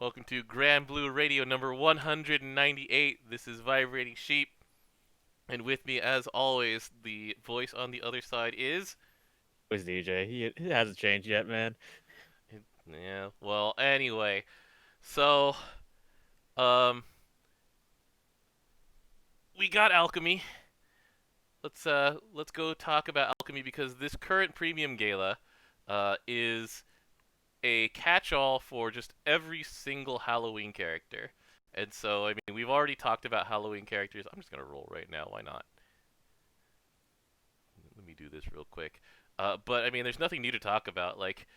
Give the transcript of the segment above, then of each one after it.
Welcome to Granblue Radio number 198. This is Vibrating Sheep, and with me, as always, the voice on the other side is. Was DJ. He hasn't changed yet, man. Yeah, well, anyway. So, um, we got Alchemy. Let's go talk about Alchemy because this current premium gala, is a catch-all for just every single Halloween character. And so, I mean, we've already talked about Halloween characters. I'm just gonna roll right now. Why not? Let me do this real quick. But I mean, there's nothing new to talk about. Like,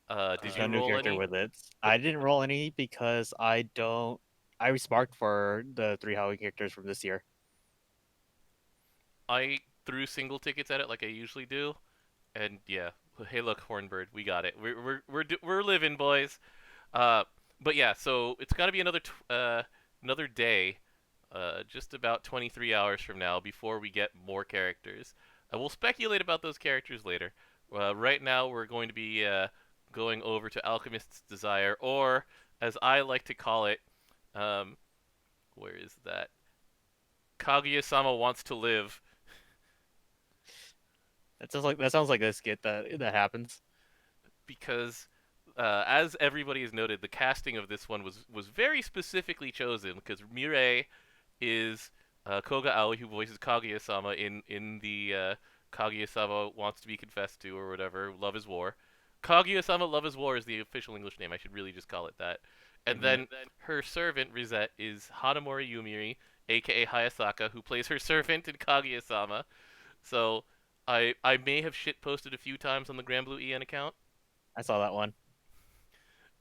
did There's no you new roll character any? with it. What I didn't roll any because I don't. I sparked for the three Halloween characters from this year. I threw single tickets at it like I usually do, and yeah. Hey, look, Hornbird, we got it. We're living, boys. Uh, but yeah, so it's got to be another day, just about 23 hours from now before we get more characters. We'll speculate about those characters later. Right now, we're going to be going over to Alchemist's Desire, or as I like to call it, um, where is that? Kaguya-sama wants to live, That sounds like a skit that happens. because as everybody has noted, the casting of this one was very specifically chosen because Mirai is Koga Aoi, who voices Kaguya-sama in the Kaguya-sama wants to be confessed to or whatever. Love is War. Kaguya-sama Love is War is the official English name. I should really just call it that. And Hmm. then her servant Rizette is Hanamori Yumiri, aka Hayasaka, who plays her servant in Kaguya-sama. So I may have shit posted a few times on the Granblue EN account. I saw that one.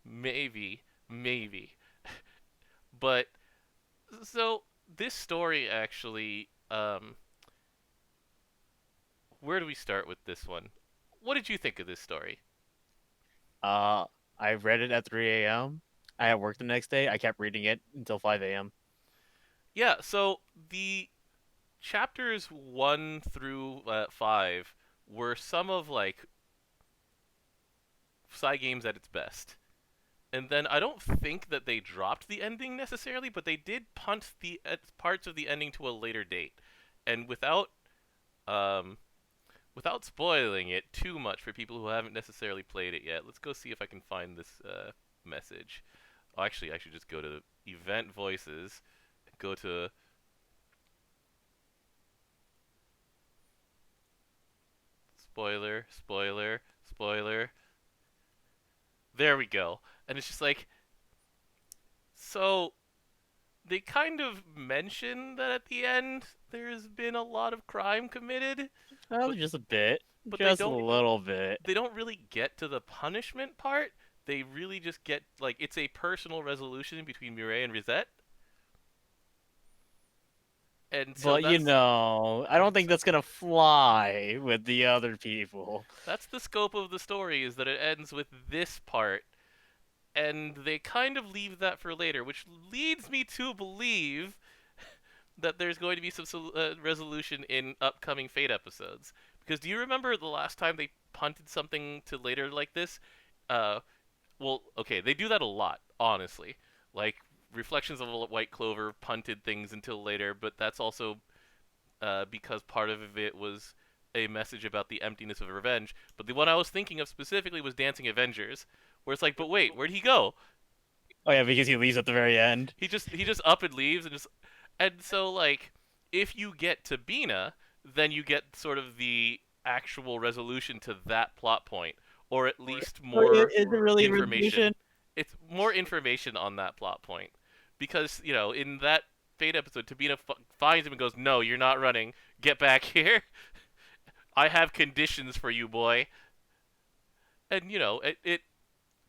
Maybe. But so this story actually, where do we start with this one? What did you think of this story? Uh, I read it at 3 a.m. I had work the next day. I kept reading it until 5 a.m. Yeah, so the chapters 1 through 5 were some of like Games at its best. And then I don't think that they dropped the ending necessarily, but they did punt the parts of the ending to a later date. And um without spoiling it too much for people who haven't necessarily played it yet, let's go see if I can find this message. Oh, actually, I should just go to Event Voices, go to spoiler. There we go. And it's just like, so they kind of mention that at the end there's been a lot of crime committed, Oh, but just a bit, but they just a don't little bit. they don't really get to the punishment part. They really just get like it's a personal resolution between Mireille and Rizette, and so But I don't think that's gonna fly with the other people. that's the scope of the story, is that it ends with this part, and they kind of leave that for later, which leads me to believe that there's going to be some resolution in upcoming Fate episodes. Because do you remember the last time they punted something to later like this? Uh, well, okay, they do that a lot, honestly. Like Reflections of a White Clover punted things until later, but that's also because part of it was a message about the emptiness of revenge. But the one I was thinking of specifically was Dancing Avengers, where it's like, but wait, where'd he go? Oh yeah, because he leaves at the very end. He just up and leaves, and so like if you get to Bina, then you get sort of the actual resolution to that plot point, or at least So more is it really a information. resolution? It's more information on that plot point, because in that Fate episode, Tabina finds him and goes, "No, you're not running. Get back here. I have conditions for you, boy." And it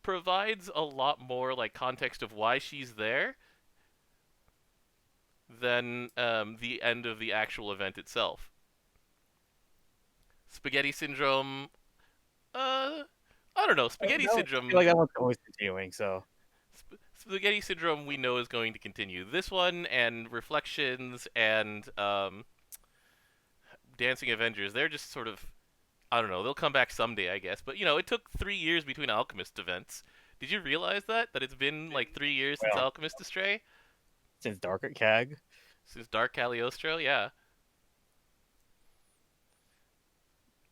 provides a lot more like context of why she's there than the end of the actual event itself. Spaghetti Syndrome, uh, I don't know. Spaghetti No, I feel like Syndrome, that one's always continuing. So Spaghetti Syndrome, we know is going to continue. This one and Reflections and Dancing Avengers, they're just sort of, I don't know. They'll come back someday, I guess. But it took 3 years between Alchemist events. Did you realize that it's been like 3 years since Well, Alchemist Astray? since Dark at CAG. Since Dark Cagliostro, yeah.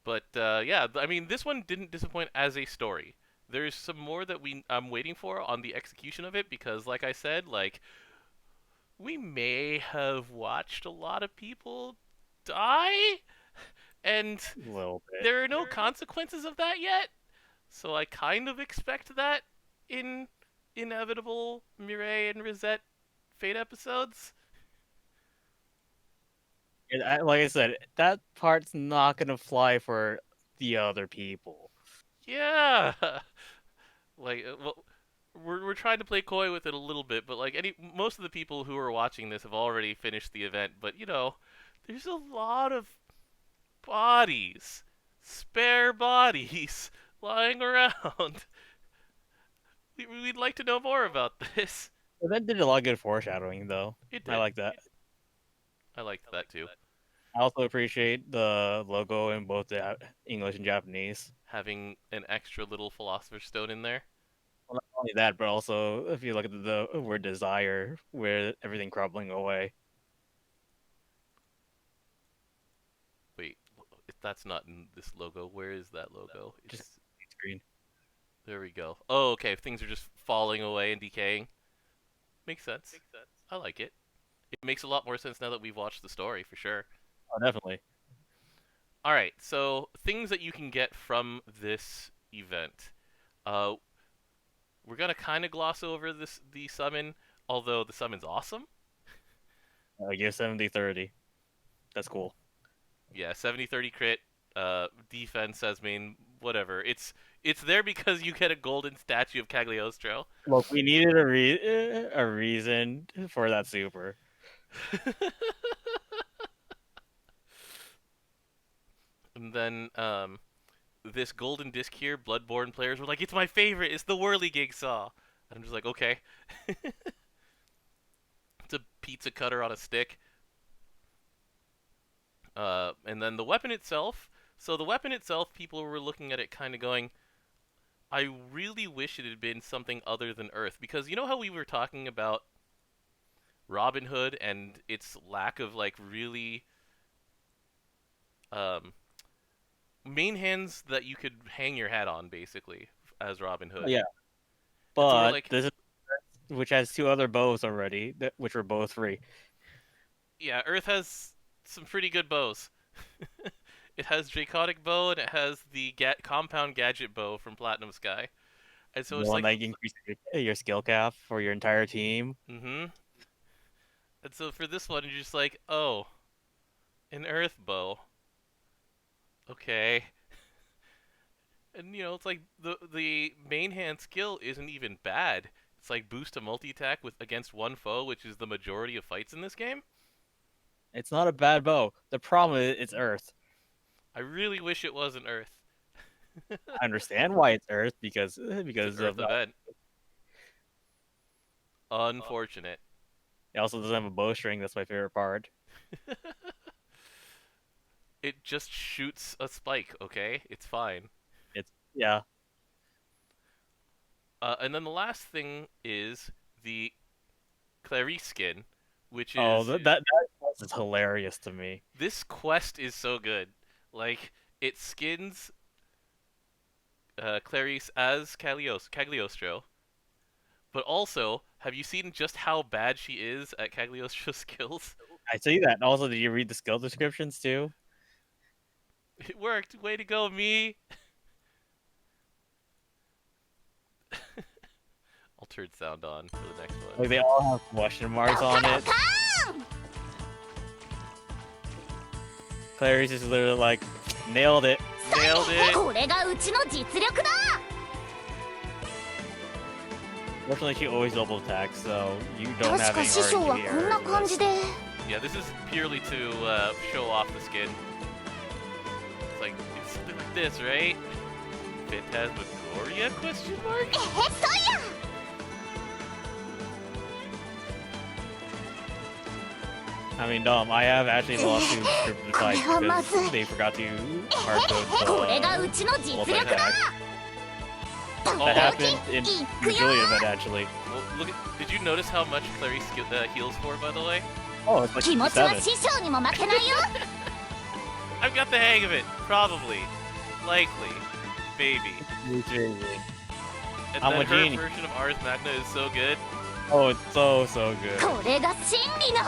But yeah, I mean, this one didn't disappoint as a story. There's some more that I'm waiting for on the execution of it because, like I said, like we may have watched a lot of people die, and A little bit. there are no consequences of that yet. So I kind of expect that in inevitable Mireille and Rosette Fate episodes. Like I said, that part's not gonna fly for the other people. Yeah, like well, we're trying to play coy with it a little bit, but like most of the people who are watching this have already finished the event. But there's a lot of bodies, spare bodies lying around. We'd like to know more about this. But that did a lot of good foreshadowing, though. It I did. like that. I liked that too. I also appreciate the logo in both the English and Japanese. Having an extra little philosopher's stone in there. Well, not only that, but also if you look at the word desire, where everything crumbling away. Wait, if that's not in this logo, where is that logo? Just It's screen. there we go. Oh, okay. Things are just falling away and decaying. Makes sense. I like it. It makes a lot more sense now that we've watched the story for sure. Oh, definitely. All right, so things that you can get from this event. Uh, we're gonna kind of gloss over the summon, although the summon's awesome. Give 70-30. That's cool. Yeah, 70-30 crit, defense as main, whatever. It's there because you get a golden statue of Cagliostro. Look, we needed a reason for that super. And then this golden disc here, Bloodborne players were like, "It's my favorite. It's the Whirligig Saw." And I'm just like, okay. It's a pizza cutter on a stick. And then the weapon itself. So the weapon itself, people were looking at it kind of going, I really wish it had been something other than Earth. Because you know how we were talking about Robin Hood and its lack of, like, really um, main hands that you could hang your hat on, basically, as Robin Hood. Yeah, And so we're but like, this is which has two other bows already, which were both free. yeah, Earth has some pretty good bows. It has Draconic Bow and it has the Compound Gadget Bow from Platinum Sky. And so The it's one like, that increases your skill cap for your entire team. mm-hmm. And so for this one, you're just like, oh, an Earth Bow. Okay. And it's like the main hand skill isn't even bad. It's like boost to multi attack with against one foe, which is the majority of fights in this game. It's not a bad bow. The problem is it's Earth. I really wish it wasn't Earth. I understand why it's Earth because It's an Earth of event. Unfortunate. it also doesn't have a bowstring. That's my favorite part. It just shoots a spike, okay? It's fine. It's yeah. And then the last thing is the Clarice skin, which Oh, is that is hilarious to me. this quest is so good. Like it skins Clarice as Cagliostro, but also, have you seen just how bad she is at Cagliostro's skills? I see that. And also, did you read the skill descriptions too? It worked. Way to go, me. Altered sound on for the next one. Like they all have question marks on it. Clarice is literally like, nailed it. Nailed it. これがうちの実力だ Fortunately, she always double attacks, so you don't 確 have か any 師匠は RNG こんな error. 感じで Yeah, this is purely to show off the skin. It's like it's something like this, right? Phantasmagoria? Question mark? えそうや I mean, I have actually lost to script the fight because they forgot to hardcode これが the うちの実力だ multi-attack. That ド happened キ in い the くよ Julian event, actually. Well, look. Did you notice how much Clarice heals for, by the way? Oh, it's like 気持ちは 57. 師匠にも負けないよ I've got the hang of it. Probably. Likely. Maybe. Amazing. And I'm then a her genie. version of Ars Magna is so good. Oh, it's so good. これが真理の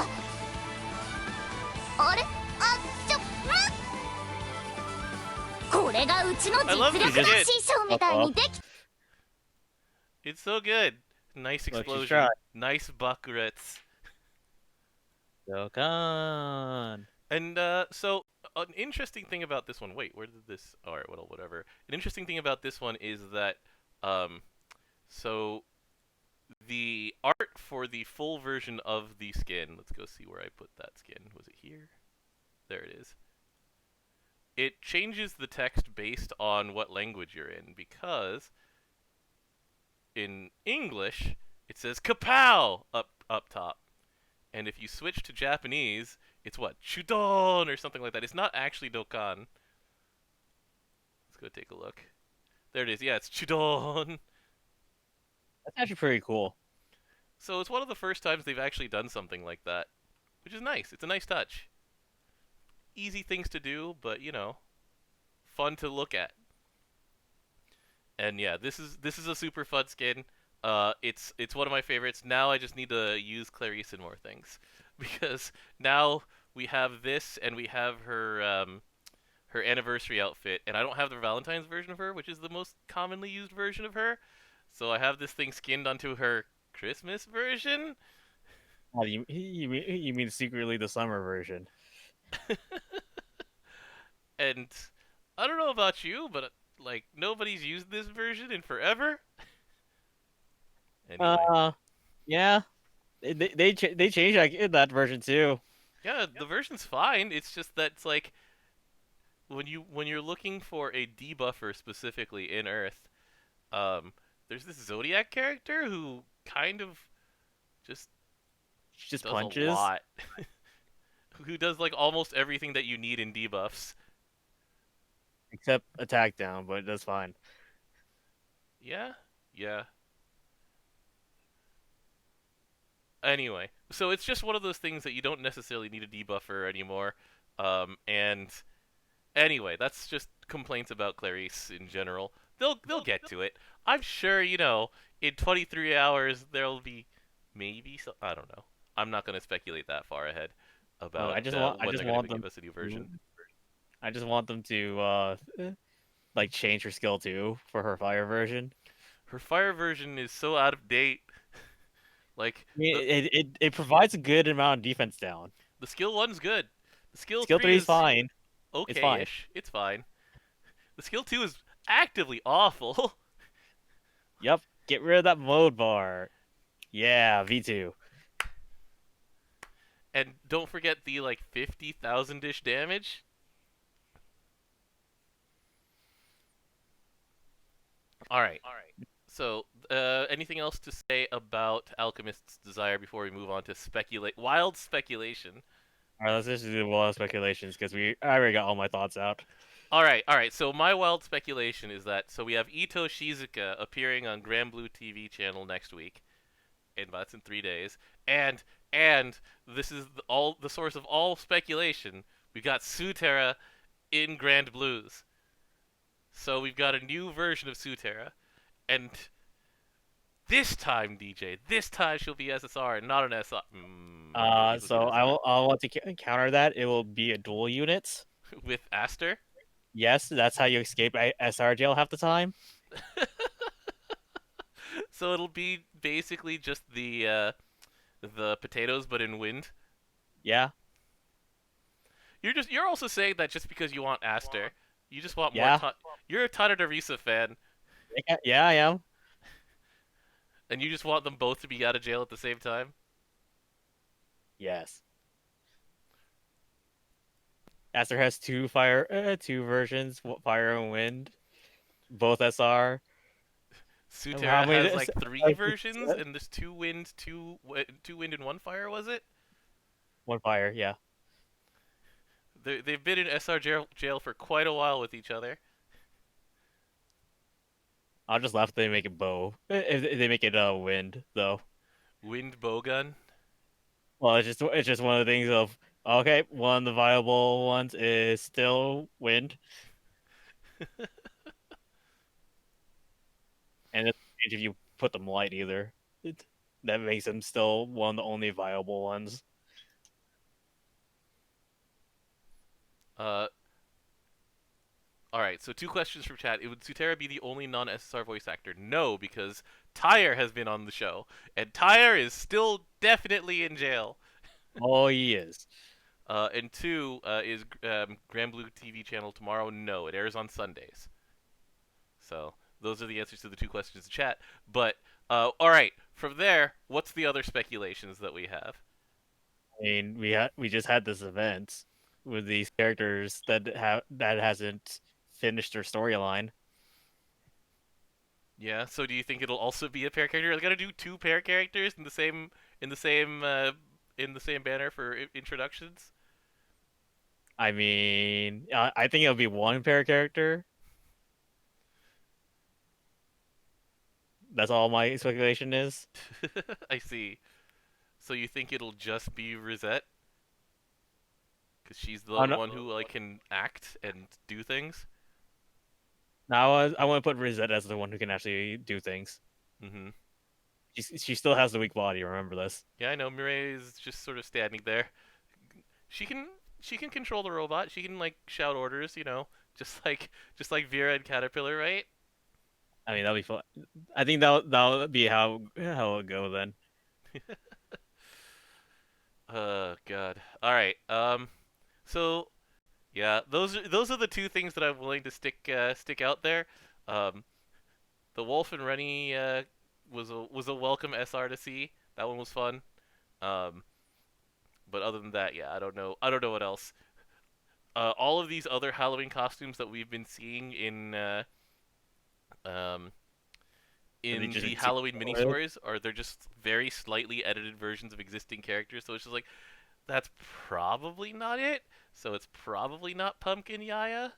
あれこれがうちの実 I love 力 this だ kid. 師匠みたいにでき It's so good. Nice Look, she's explosion. trying. Nice buckrets. Dokkan. And so an interesting thing about this one. Wait, where did this? All right, well, whatever. An interesting thing about this one is that, so the art for the full version of the skin. Let's go see where I put that skin. Was it here? There it is. It changes the text based on what language you're in, because in English it says "kapow" up top, and if you switch to Japanese, it's what, Chudon or something like that. It's not actually Dokkan. Let's go take a look. There it is. Yeah, it's Chudon. That's actually pretty cool. So it's one of the first times they've actually done something like that, which is nice. It's a nice touch. Easy things to do, but you know, fun to look at. And yeah, this is a super fun skin. It's one of my favorites. Now I just need to use Clarice in more things, because now we have this and we have her her anniversary outfit, and I don't have the Valentine's version of her, which is the most commonly used version of her. So I have this thing skinned onto her Christmas version. Oh, you mean secretly the summer version? And I don't know about you, but like nobody's used this version in forever. Anyway, Yeah. They changed that version too. yeah, the version's fine. It's just that it's like when you're looking for a debuffer specifically in Earth, um, there's this Zodiac character who kind of just She just does punches. a lot. Who does like almost everything that you need in debuffs. Except attack down, but that's fine. Yeah, yeah. Anyway, so it's just one of those things that you don't necessarily need a debuffer anymore. And anyway, that's just complaints about Clarice in general. They'll get to it. I'm sure, you know, in 23 hours there'll be maybe some, I don't know. I'm not going to speculate that far ahead about I just when they're going to give us a new version. I just want them to like change her skill too for her fire version. Her fire version is so out of date. Like I mean, it provides a good amount of defense down. the skill 1's good. The skill Skill 3 3 is is fine. okay-ish. It's fine. The skill 2 is actively awful. Yep. Get rid of that mode bar. Yeah, V2. And don't forget the like 50,000-ish damage. All right. So, anything else to say about Alchemist's Desire before we move on to wild speculation? All right, let's just do the wild speculations because I already got all my thoughts out. All right. So my wild speculation is that we have Ito Shizuka appearing on Granblue TV channel next week, and that's in 3 days. And this is the source of all speculation. We've got Sutera in Grand Blues, so we've got a new version of Sutera, and this time, DJ, this time she'll be SSR and not an SR. So I want to counter that. It will be a dual unit. With Aster. Yes, that's how you escape SR jail half the time. So it'll be basically just the potatoes, but in wind. Yeah. You're also saying that just because you want Aster, you just want Yeah. more. You're a Tanarisa fan, Yeah, I am. and you just want them both to be out of jail at the same time. Yes. Aster has two versions, fire and wind, both SR. Sutera many has like does- 3 versions, and there's 2 wind, 2 wind, and 1 fire. Was it? One fire, yeah. They've been in SR jail for quite a while with each other. I'll just laugh if they make it bow. If they make it wind though. Wind bowgun. Well, it's just one of the things of okay, one of the viable ones is still wind, and it's if you put them light either. It, that makes them still one of the only viable ones. Uh, all right. So two questions from chat. Would Sutera be the only non-SSR voice actor? No, because Tyre has been on the show, and Tyre is still definitely in jail. Oh, he is. And two, is Granblue TV channel tomorrow? No, it airs on Sundays. So those are the answers to the two questions in chat. But all right, from there, what's the other speculations that we have? I mean, we just had this event with these characters that hasn't finished their storyline. Yeah. So do you think it'll also be a pair character? Are they gonna do two pair characters in the same in the same banner for introductions? I mean, I think it'll be one pair character. That's all my speculation is. I see. So you think it'll just be Rosette? Because she's the Oh no, one who like can act and do things. now I want to put Rizette as the one who can actually do things. Mm-hmm. She still has the weak body. Remember this. Yeah, I know. Mireille is just sort of standing there. She can she can control the robot. She can like shout orders, just like Vera and Caterpillar, right? I mean, that'll be fun. I think that'll be how it go then. Oh God. All right. So yeah, those are the two things that I'm willing to stick out there. Um. The Wolf and Rennie was a welcome SR to see. That one was fun. Um, but other than that, yeah, I don't know. I don't know what else. All of these other Halloween costumes that we've been seeing um, And they in just the see- Halloween mini stories are they're just very slightly edited versions of existing characters. So it's just like that's probably not it. So it's probably not Pumpkin Yaya.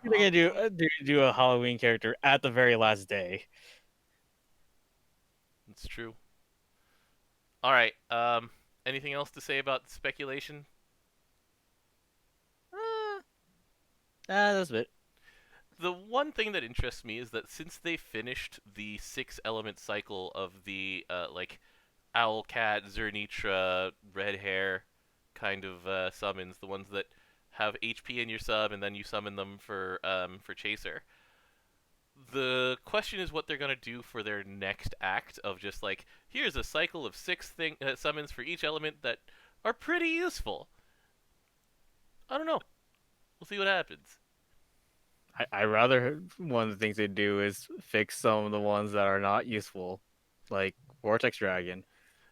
They're gonna do Probably. do a Halloween character at the very last day. It's true. All right. Anything else to say about speculation? That's a bit. The one thing that interests me is that since they finished the six element cycle of the like owl cat Zernitra red hair kind of summons, the ones that have HP in your sub and then you summon them for chaser. The question is what they're gonna do for their next act of just like here's a cycle of summons for each element that are pretty useful. I don't know. We'll see what happens. I rather one of the things they do is fix some of the ones that are not useful, like Vortex Dragon.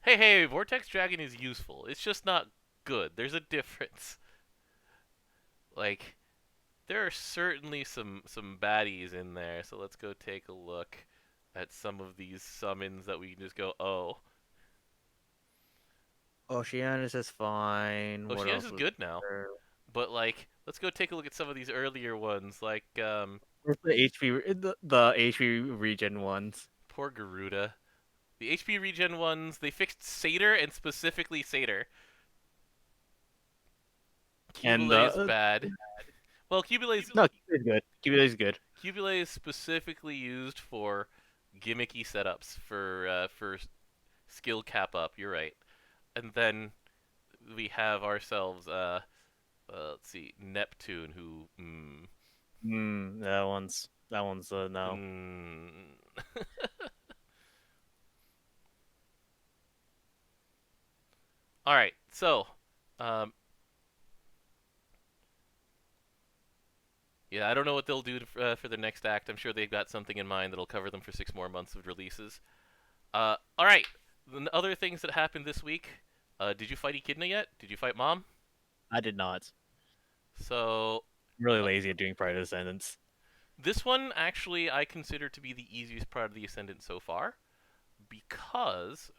Hey, Vortex Dragon is useful. It's just not good. There's a difference. Like, there are certainly some baddies in there. So let's go take a look at some of these summons that we can just go, oh, Oceanus is fine. What Oceanus else is was good now. there? But like, let's go take a look at some of these earlier ones, like Where's the HP the HP regen ones? poor Garuda. The HP regen ones, they fixed Satyr and specifically Satyr. And Cubile is bad. Well, Cubile's no, Cubile's good. Cubile's good. Cubile is specifically used for gimmicky setups for skill cap up. You're right. And then we have ourselves let's see, Neptune, who That one's no. mm. All right. So, um, yeah, I don't know what they'll do for the next act. I'm sure they've got something in mind that'll cover them for 6 more months of releases. All right. The other things that happened this week. Did you fight Echidna yet? Did you fight Mom? I did not. So I'm really lazy at doing Pride of Descendants. this one actually I consider to be the easiest part of the Ascendant so far because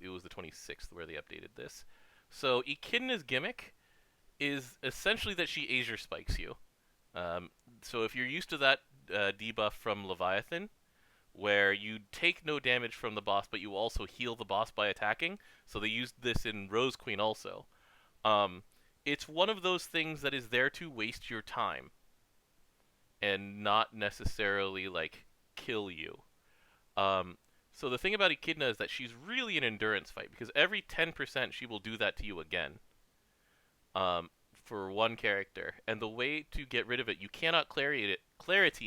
it was the 26th where they updated this. So Echidna's gimmick is essentially that she Azure spikes you. So if you're used to that debuff from Leviathan, where you take no damage from the boss, but you also heal the boss by attacking. So they used this in Rose Queen also. Um, it's one of those things that is there to waste your time and not necessarily like kill you. Um, so the thing about Echidna is that she's really an endurance fight because every 10% she will do that to you again. For one character, and the way to get rid of it, you cannot clarity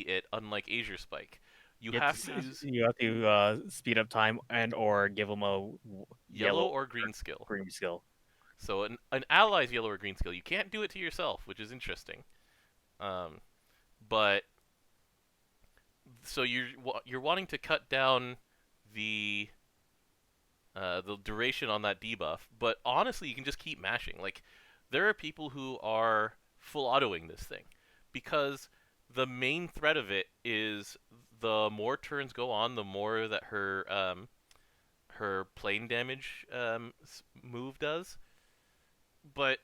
it, unlike Azure Spike. You have to use you have to speed up time and or give them a yellow yellow or green skill. green skill. So an ally's yellow or green skill, you can't do it to yourself, which is interesting. Um, but so you're wanting to cut down the the duration on that debuff, but honestly, you can just keep mashing. Like, there are people who are full autoing this thing because the main threat of it is the more turns go on, the more that her plane damage move does. But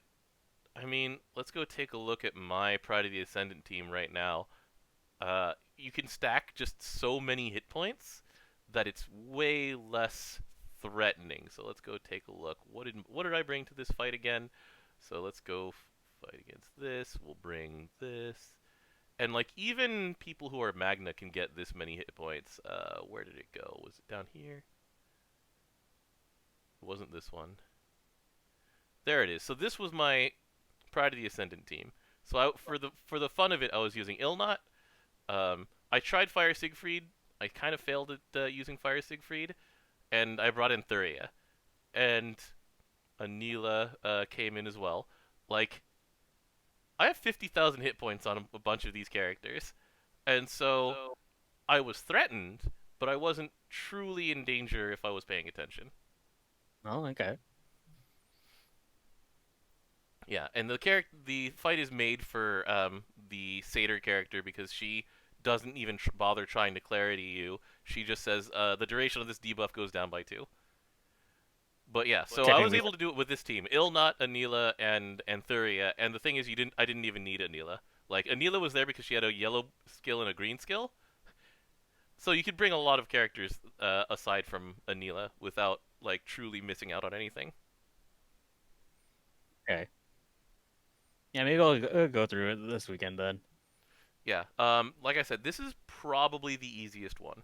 I mean, let's go take a look at my Pride of the Ascendant team right now. You can stack just so many hit points that it's way less threatening. So let's go take a look. What did I bring to this fight again? So let's go fight against this. We'll bring this. And like even people who are Magna can get this many hit points. Where did it go? Was it down here? It wasn't this one. There it is. So this was my Pride of the Ascendant team. So for the fun of it, I was using Ilnot. I tried Fire Siegfried. I kind of failed at using Fire Siegfried, and I brought in Thuria, and Anila came in as well. Like, I have 50,000 hit points on a bunch of these characters, and so I was threatened, but I wasn't truly in danger if I was paying attention. Oh, okay. Yeah, and the fight is made for the Satyr character because she doesn't even bother trying to clarity you. She just says the duration of this debuff goes down by 2. But yeah, so I was able to do it with this team: Ilnot, Anila, and Thuria. And the thing is, I didn't even need Anila. Like, Anila was there because she had a yellow skill and a green skill. So you could bring a lot of characters aside from Anila without like truly missing out on anything. Okay. Yeah, maybe I'll go through it this weekend then. Yeah. Like I said, this is probably the easiest one.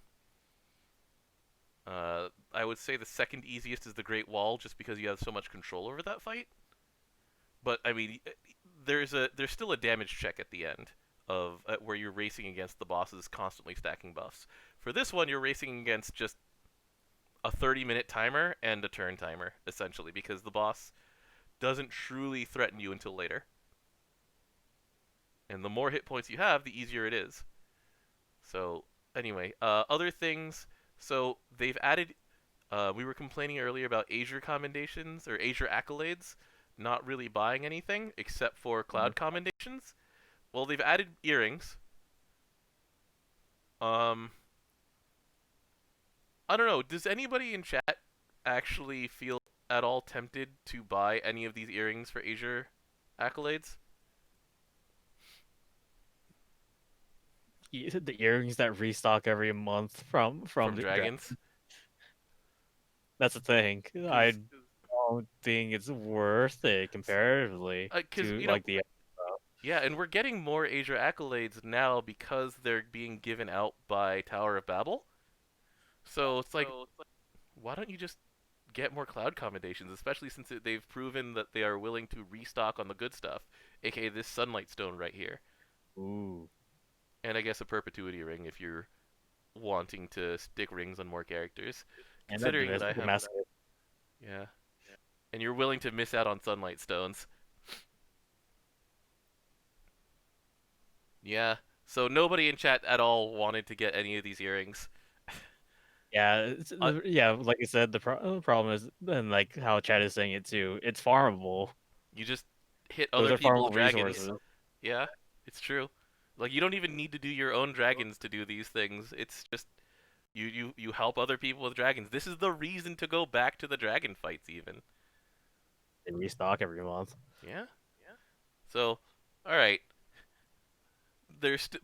I would say the second easiest is the Great Wall, just because you have so much control over that fight. But I mean, there's still a damage check at the end of where you're racing against the bosses constantly stacking buffs. For this one, you're racing against just a 30-minute timer and a turn timer, essentially, because the boss doesn't truly threaten you until later. And the more hit points you have, the easier it is. So, anyway, other things. So, they've added. We were complaining earlier about Azure commendations or Azure accolades not really buying anything except for cloud commendations. Well, they've added earrings. I don't know. Does anybody in chat actually feel at all tempted to buy any of these earrings for Azure accolades? The earrings that restock every month from the dragons. That's the thing. I don't think it's worth it comparatively to like the. Yeah, and we're getting more Azure accolades now because they're being given out by Tower of Babel. So it's like, why don't you just get more cloud commendations, especially since they've proven that they are willing to restock on the good stuff, aka this Sunlight Stone right here. Ooh. And I guess a Perpetuity Ring if you're wanting to stick rings on more characters. And Considering that I have... massive. Yeah. And you're willing to miss out on Sunlight Stones. Yeah. So nobody in chat at all wanted to get any of these earrings. Yeah, yeah. Like I said, the problem is, and like how chat is saying it too, it's farmable. You just hit other people's dragons. Resources. Yeah, it's true. Like, you don't even need to do your own dragons to do these things. It's just you help other people with dragons. This is the reason to go back to the dragon fights even. They restock every month. Yeah. So, all right.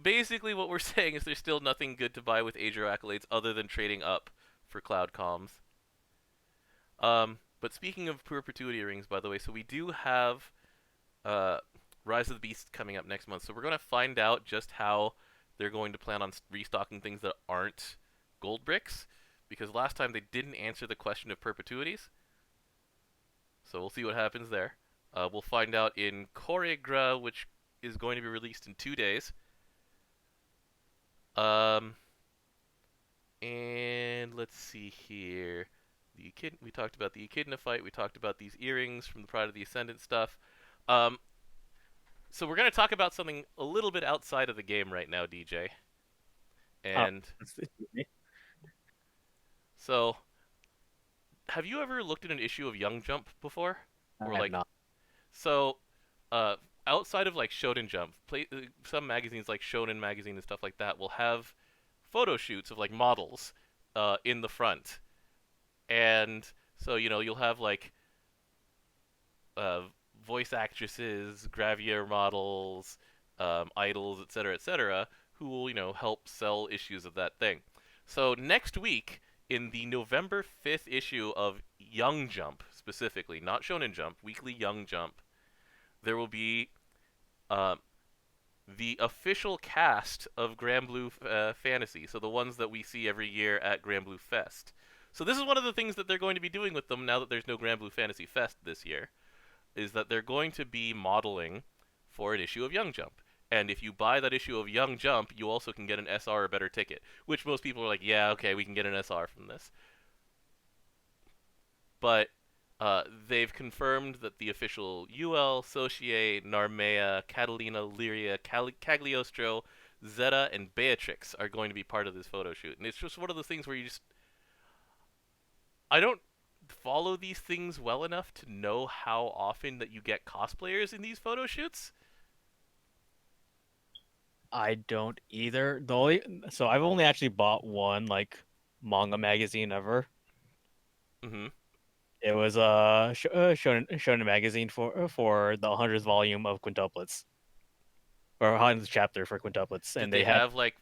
basically what we're saying is there's still nothing good to buy with age or accolades other than trading up for cloud comms. But speaking of perpetuity rings, by the way, so we do have uh, Rise of the Beast coming up next month. So we're going to find out just how they're going to plan on restocking things that aren't gold bricks, because last time they didn't answer the question of perpetuities. So we'll see what happens there. We'll find out in Choregra, which is going to be released in 2 days. Um, and let's see here. We talked about the Echidna fight. We talked about these earrings from the Pride of the Ascendant stuff. Um, so we're going to talk about something a little bit outside of the game right now, DJ. Oh, And so, have you ever looked at an issue of Young Jump before? I Or have like, not. so, uh, outside of like Shonen Jump, some magazines like Shonen Magazine and stuff like that will have photo shoots of like models in the front, and so you'll have like uh, voice actresses, gravier models, idols, etc., who will help sell issues of that thing. So next week, in the November 5th issue of Young Jump, specifically, not Shonen Jump, Weekly Young Jump, there will be uh, the official cast of Granblue Fantasy, so the ones that we see every year at Granblue Fest. So this is one of the things that they're going to be doing with them now that there's no Granblue Fantasy Fest this year, is that they're going to be modeling for an issue of Young Jump. And if you buy that issue of Young Jump, you also can get an SR or better ticket, which most people are like, yeah, okay, we can get an SR from this. But they've confirmed that the official UL, Societe, Narmea, Catalina, Lyria, Cagliostro, Zeta, and Beatrix are going to be part of this photo shoot. And it's just one of those things where I don't follow these things well enough to know how often that you get cosplayers in these photo shoots. I don't either. So I've only actually bought one like manga magazine ever. Mm-hmm. It was Shonen magazine for the 100th volume of quintuplets, or 100th chapter for quintuplets, Did and they they had have like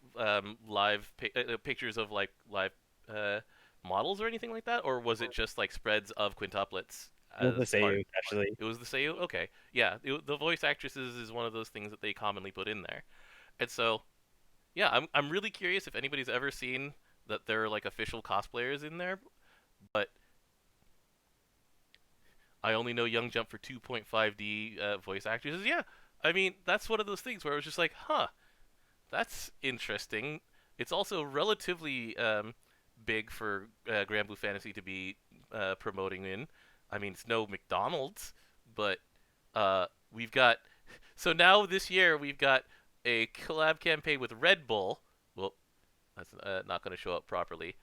live pictures of like live uh, models or anything like that, or was it just like spreads of quintuplets the as part? Seiyu actually. It was the Seiyu. Okay, yeah, the voice actresses is one of those things that they commonly put in there, and so yeah, I'm really curious if anybody's ever seen that there are like official cosplayers in there, but I only know Young Jump for 2.5D voice actresses. Yeah, I mean that's one of those things where I was just like, huh, that's interesting. It's also relatively big for Granblue Fantasy to be promoting in. I mean, it's no McDonald's, but we've got. So now this year we've got a collab campaign with Red Bull. Well, that's not going to show up properly.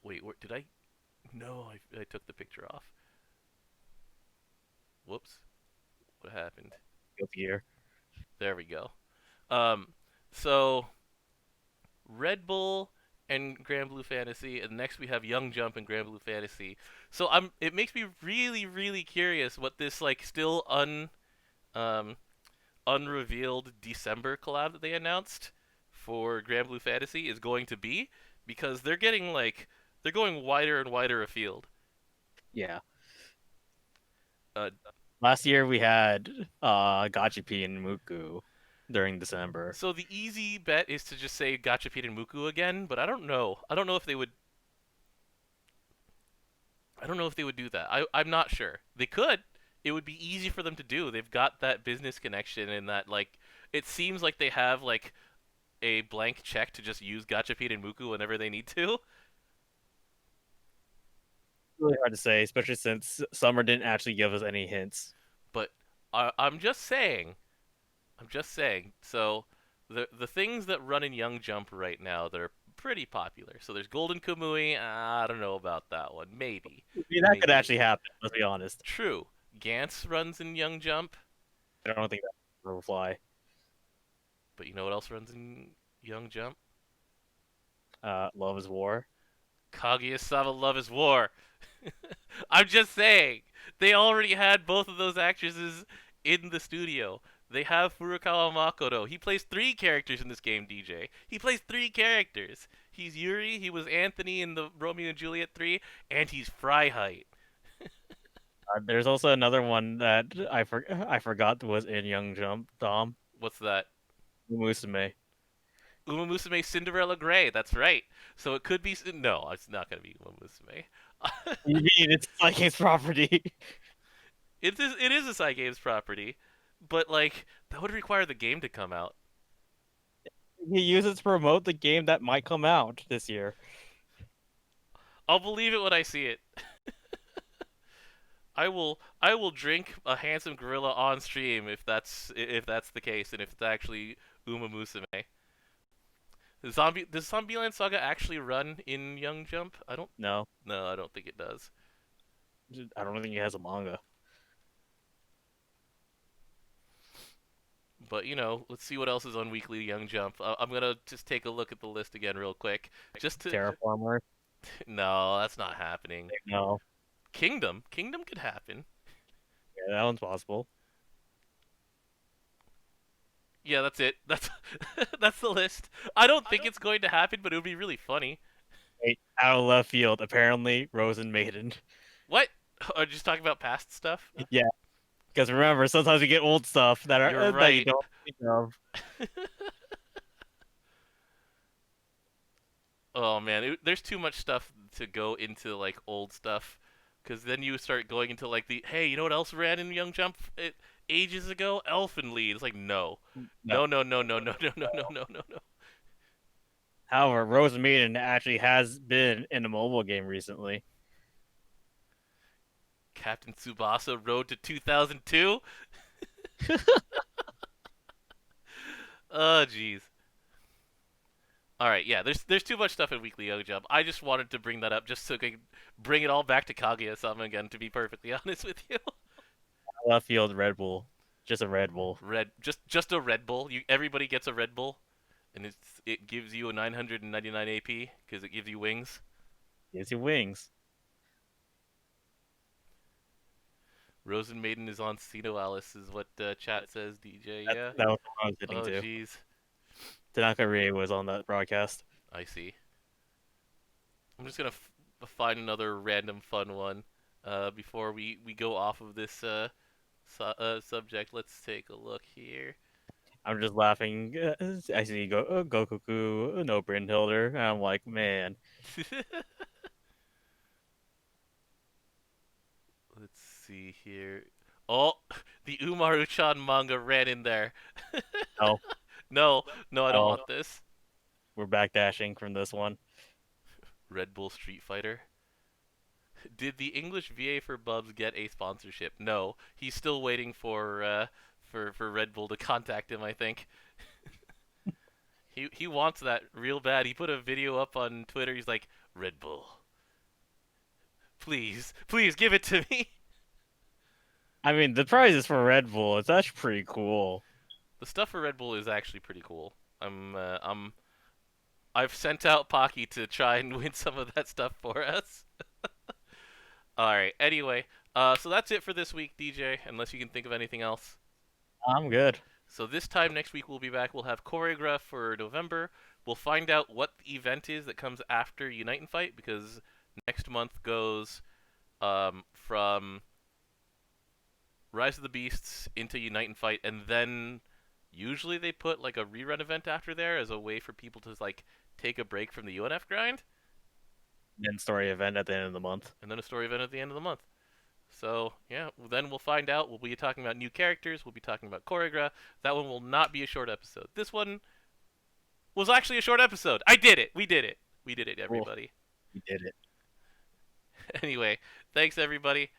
Wait, did I? No, I took the picture off. Whoops, what happened? Of year. There we go. Um, so Red Bull and Granblue Fantasy, and next we have Young Jump and Granblue Fantasy. So it makes me really, really curious what this like still um, unrevealed December collab that they announced for Granblue Fantasy is going to be, because they're going wider and wider afield. Yeah. Uh, Last year we had Gachipi and Muku during December. so the easy bet is to just say Gachapin and Muku again, but I don't know. I don't know if they would. I don't know if they would do that. I'm not sure. They could. It would be easy for them to do. They've got that business connection, and that like it seems like they have like a blank check to just use Gachapin and Muku whenever they need to. Really hard to say, especially since Summer didn't actually give us any hints. But I'm just saying. I'm just saying. So the things that run in Young Jump right now that are pretty popular. So there's Golden Kamui. I don't know about that one. Maybe. I mean, that could Maybe. actually happen. Let's be honest. True. Gantz runs in Young Jump. I don't think that will fly. But you know what else runs in Young Jump? Love is War. Kaguya-sama Love is War. I'm just saying. They already had both of those actresses in the studio. They have Furukawa Makoto. He plays 3 characters in this game, DJ. He plays 3 characters. He's Yuri, he was Anthony in the Romeo and Juliet 3, and he's Freiheit. There's also another one that I forgot was in Young Jump. Dom What's that? Musume. Uma Musume Cinderella Grey. That's right. So it could be. No, it's not going to be Uma Musume. You mean it's like his property? It is a Side Games property, but like that would require the game to come out. He uses to promote the game that might come out this year. I'll believe it when I see it. I will drink a handsome gorilla on stream if that's the case and if it's actually Uma Musume. Does Zombieland Saga actually run in Young Jump? No, I don't think it does. I don't think he has a manga. But let's see what else is on Weekly Young Jump. I'm gonna just take a look at the list again real quick, just to. Terraformer. No, that's not happening. No, Kingdom could happen. yeah, that one's possible. Yeah, that's it. That's that's the list. I don't think it's going to happen, but it would be really funny. Wait, out of left field. Apparently, Rosen Maiden. What? Are you just talking about past stuff? Yeah, because remember, sometimes we get old stuff that You're that right. you don't think of. Oh man, there's too much stuff to go into like old stuff, because then you start going into like hey, you know what else ran in Young Jump ages ago? Elfenlied. It's like no, no, no, no, no, no, no, no, no, no, no, no. However, Rosen Maiden actually has been in a mobile game recently. Captain Tsubasa Road to 2002. Oh jeez. All right, yeah. There's too much stuff in Weekly Young Jump. I just wanted to bring that up just so I could bring it all back to Kaguya-sama again. To be perfectly honest with you. Left field, Red Bull, just a Red Bull. Just a Red Bull. Everybody gets a Red Bull, and it gives you a 999 AP because it gives you wings. Gives you wings. Rosen Maiden is on Cito Alice, is what chat says, DJ. Yeah. That was what I was getting Oh to. jeez. Tanaka Rie was on that broadcast. I see. I'm just gonna find another random fun one before we go off of this subject. Let's take a look here. I'm just laughing. I see Gokuku, no Brynhilder, and I'm like, man. Let's see here. Oh, the Umaru-chan manga ran in there. No. No, I don't want this. We're backdashing from this one. Red Bull Street Fighter. Did the English VA for Bubs get a sponsorship? No, he's still waiting for Red Bull to contact him. I think. He wants that real bad. He put a video up on Twitter. He's like, Red Bull, please give it to me. I mean, the prize is for Red Bull. It's actually pretty cool. The stuff for Red Bull is actually pretty cool. I've sent out Pocky to try and win some of that stuff for us. All right. Anyway, so that's it for this week, DJ. Unless you can think of anything else. I'm good. So this time next week we'll be back. We'll have Choreograph for November. We'll find out what the event is that comes after Unite and Fight, because next month goes from Rise of the Beasts into Unite and Fight, and then usually they put like a rerun event after there as a way for people to like take a break from the UNF grind. Then story event at the end of the month. And then a story event at the end of the month. So, yeah, then we'll find out. We'll be talking about new characters. We'll be talking about Choreograph. That one will not be a short episode. This one was actually a short episode. I did it. We did it. We did it, everybody. We did it. Anyway, thanks, everybody.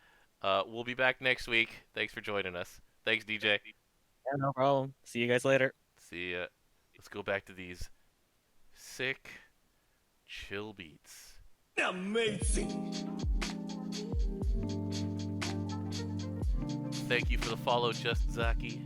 We'll be back next week. Thanks for joining us. Thanks, DJ. Yeah, no problem. See you guys later. See ya. Let's go back to these sick, chill beats. Amazing! Thank you for the follow, Just Zaki.